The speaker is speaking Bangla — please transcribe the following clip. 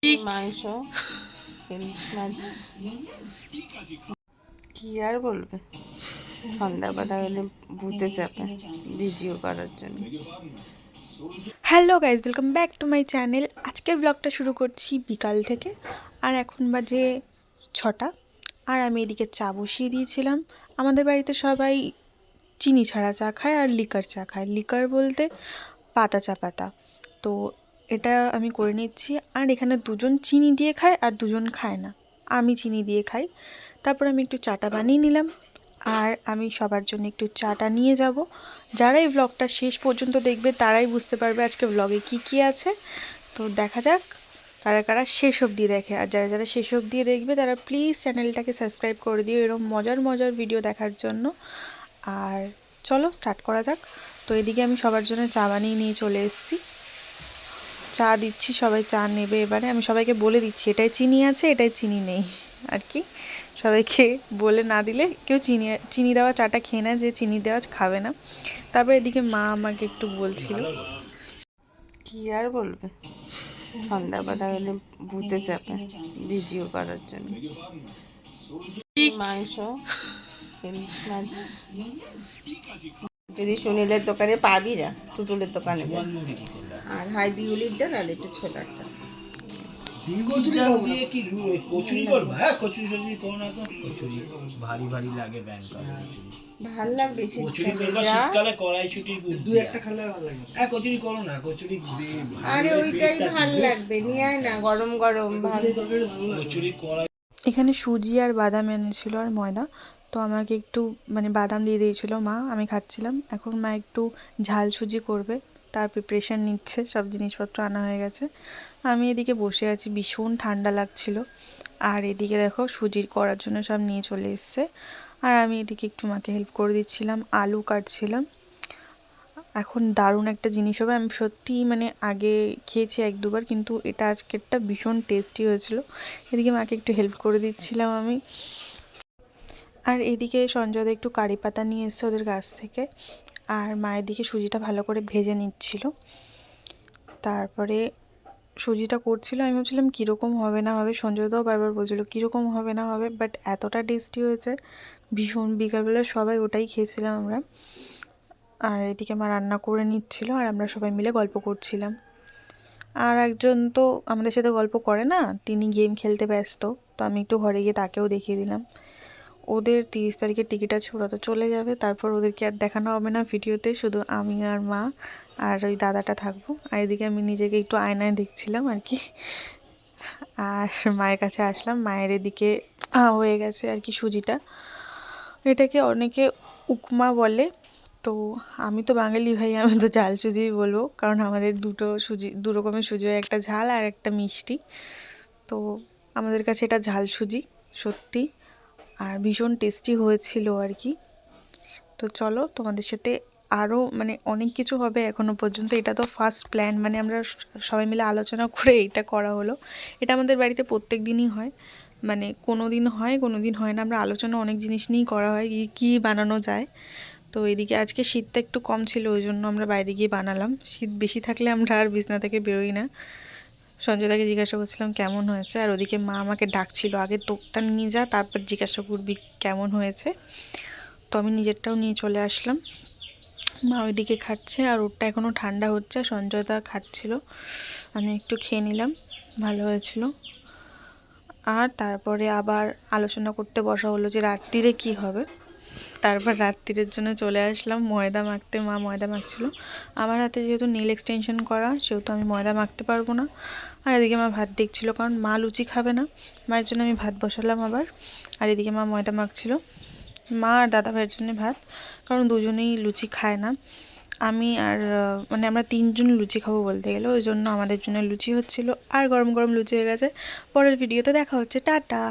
মাংস, ইলিশ মাছ, কি আর বলবে। সন্ধ্যাবেলা হলে ভূতে চাপে ভিডিও করার জন্য। Hello guys, welcome back to my channel. আজকের ব্লগটা শুরু করছি বিকাল থেকে। আর এখন বাজে 6টা। আর আমি এদিকে চা বসিয়ে দিয়েছিলাম। আমাদের বাড়িতে সবাই চিনি ছাড়া চা খায় আর লিকার চা খায়। লিকার বলতে পাতা চা পাতা। তো এটা আমি করে নিচ্ছি। আর এখানে দুজন চিনি দিয়ে খায় আর দুজন খায় না। আমি চিনি দিয়ে খাই। তারপর আমি একটু চাটা বানিয়ে নিলাম। আর আমি সবার জন্য একটু চাটা নিয়ে যাব। যারা এই ব্লগটা শেষ পর্যন্ত দেখবে তারাই বুঝতে পারবে আজকে ব্লগে কি কি আছে। তো দেখা যাক কারা কারা শেষ অবধি দেখে। আর যারা যারা শেষ অবধি দেখবে তারা প্লিজ চ্যানেলটাকে সাবস্ক্রাইব করে দিও এরকম মজার মজার ভিডিও দেখার জন্য। আর চলো স্টার্ট করা যাক। তো এদিকে আমি সবার জন্য চা বানিয়ে নিয়ে চলে এসেছি। চা দিচ্ছি, সবাই চা নেবে এবারে। আমি সবাইকে বলে দিচ্ছি এটাই চিনি আছে, এটাই চিনি নেই আর কি। সবাইকে বলে না দিলে কেউ চিনি দেওয়া চাটা খেয়ে নেয়, যে চিনি দেওয়া খাবে না। তারপর এদিকে মা আমাকে একটু বলছিল, কি আর বলবে। সন্ধ্যাবেলা হলে ভূতে চাপে ভিডিও করার জন্য। মাংস, ইলিশ মাছ, যদি সুনীলের দোকানে পাবি না, টুটুলের দোকানে যা। আর হাই বিউলির ডাল আর একটু ছোলার ডাল। কচুরি করবো। হ্যাঁ, কচুরি টচুরি করো না তো। কচুরি ভারী ভারী লাগে, ব্যাং করে ভাল লাগবে কচুরি করবো যা। শীতকালে, কড়াইশুটি দু একটা খেলে ভালো লাগে। হ্যাঁ, কচুরি করো না, কচুরি আরে ওইটাই ভাল লাগবে, নিয়ে আয় না গরম গরম ভালো। কচুরি কড়াই। এখানে সুজি আর বাদাম এনেছিল আর ময়দা। তো আমাকে একটু বাদাম দিয়ে দিয়েছিল মা, আমি খাচ্ছিলাম। এখন মা একটু ঝাল সুজি করবে, তার প্রিপারেশান নিচ্ছে। সব জিনিসপত্র আনা হয়ে গেছে। আমি এদিকে বসে আছি, ভীষণ ঠান্ডা লাগছিল। আর এদিকে দেখো সুজির করার জন্য সব নিয়ে চলে এসছে। আর আমি এদিকে একটু মাকে হেল্প করে দিচ্ছিলাম, আলু কাটছিলাম। এখন দারুণ একটা জিনিস হবে। আমি সত্যি আগে খেয়েছি এক দুবার, কিন্তু এটা আজকেরটা ভীষণ টেস্টি হয়েছিল। এদিকে মাকে একটু হেল্প করে দিচ্ছিলাম আমি। আর এদিকে সঞ্জয়দা একটু কারি পাতা নিয়ে এসছে ওদের গাছ থেকে। আর মায়ের দিকে সুজিটা ভালো করে ভেজে নিচ্ছিল। তারপরে সুজিটা করছিল, আমি ভাবছিলাম কীরকম হবে না হবে। সঞ্জয়দাও বারবার বলছিল কীরকম হবে না হবে, বাট এতটা টেস্টি হয়েছে ভীষণ। বিকালবেলা সবাই ওটাই খেয়েছিলাম আমরা। আর এদিকে মা রান্না করে নিচ্ছিল আর আমরা সবাই মিলে গল্প করছিলাম। আর একজন তো আমাদের সাথে গল্প করে না, তিনি গেম খেলতে ব্যস্ত। তো আমি একটু ঘরে গিয়ে তাকেও দেখিয়ে দিলাম। ওদের 30 তারিখের টিকিট আছে, ওরা তো চলে যাবে। তারপর ওদেরকে আর দেখানো হবে না ভিডিওতে, শুধু আমি আর মা আর ওই দাদাটা থাকবো। আর এদিকে আমি নিজেকে একটু আয়নায় দেখছিলাম আর কি। আর মায়ের কাছে আসলাম। মায়ের এদিকে হয়ে গেছে আর কি সুজিটা। এটাকে অনেকে উপমা বলে। তো আমি তো বাঙালি ভাই, আমি তো ঝাল সুজিই বলবো, কারণ আমাদের দু রকমের সুজি হয়, একটা ঝাল আর একটা মিষ্টি। তো আমাদের কাছে এটা ঝাল সুজি সত্যি। আর ভীষণ টেস্টি হয়েছিল আর কি। তো চলো তোমাদের সাথে আরও অনেক কিছু হবে এখনও পর্যন্ত। এটা তো ফার্স্ট প্ল্যান, আমরা সবাই মিলে আলোচনা করে এটা করা হলো। এটা আমাদের বাড়িতে প্রত্যেক দিনই হয়, কোনো দিন হয় কোনো দিন হয় না। আমরা আলোচনা অনেক জিনিস নিয়েই করা হয় কী বানানো যায়। তো এদিকে আজকে শীতটা একটু কম ছিল, ওই জন্য আমরা বাইরে গিয়ে বানালাম। শীত বেশি থাকলে আমরা আর বিছনা থেকে বেরোই না। সঞ্জয়দাকে জিজ্ঞাসা করছিলাম কেমন হয়েছে, আর ওদিকে মা আমাকে ডাকছিল আগে তোরটা নিয়ে যা, তারপর জিজ্ঞাসা করবি কেমন হয়েছে। তো আমি নিজেরটাও নিয়ে চলে আসলাম। মা ওইদিকে খাচ্ছে আর ওরটা এখনও ঠান্ডা হচ্ছে। সঞ্জয়দা খাচ্ছিল, আমি একটু খেয়ে নিলাম, ভালো হয়েছিল। আর তারপরে আবার আলোচনা করতে বসা হলো যে রাত্রিরে কি হবে। তারপর রাত্রিরের জন্য চলে আসলাম ময়দা মাখতে। মা ময়দা মাখছিল। আমার হাতে যেহেতু নেল এক্সটেনশন করা, সেহেতু আমি ময়দা মাখতে পারবো না। আর এদিকে মা ভাত দেখছিল, কারণ মা লুচি খাবে না। মায়ের জন্য আমি ভাত বসালাম আবার। আর এদিকে মা ময়দা মাখছিল। মা আর দাদা ভাইয়ের জন্য ভাত, কারণ দুজনেই লুচি খায় না। আমি আর আমরা 3জন লুচি খাবো বলতে গেলে, ওই জন্য আমাদের জন্য লুচি হচ্ছিল। আর গরম গরম লুচি হয়ে গেছে। পরের ভিডিওতে দেখা হচ্ছে, টাটা।